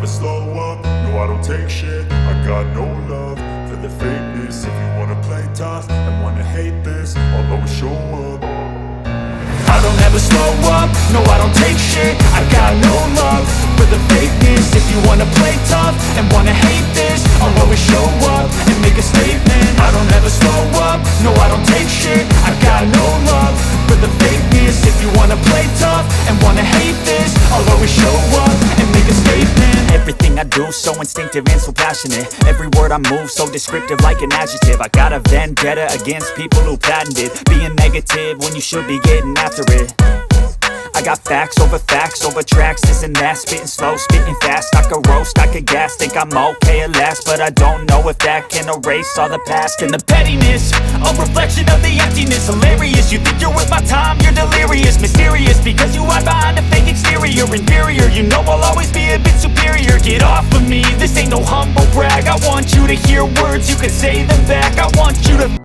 slow up, no I don't take shit. I got no love for the fakeness. If you wanna play tough and wanna hate this, I'll always show up. I don't ever slow up, no I don't take shit. I got no love for the fakeness. If you wanna play tough and wanna hate this, I'll always show up and make a statement. I don't ever slow up, no I don't take shit. I got no love for the fakeness. If you wanna play tough and wanna hate this, I'll always show up and make a statement. Everything I do so instinctive and so passionate. Every word I move so descriptive like an adjective. I got a vendetta against people who patented being negative when you should be getting after it. I got facts over tracks, this and that. Spitting slow, spitting fast. I could roast, I could gas. Think I'm okay at last, but I don't know if that can erase all the past. And the pettiness, a reflection of the emptiness. Hilarious, you think you're worth my time, you're delirious. Mysterious, because you hide behind a fake exterior. Inferior, you know I'll always be a bit superior. Get off of me, this ain't no humble brag. I want you to hear words, you can say them back. I want you to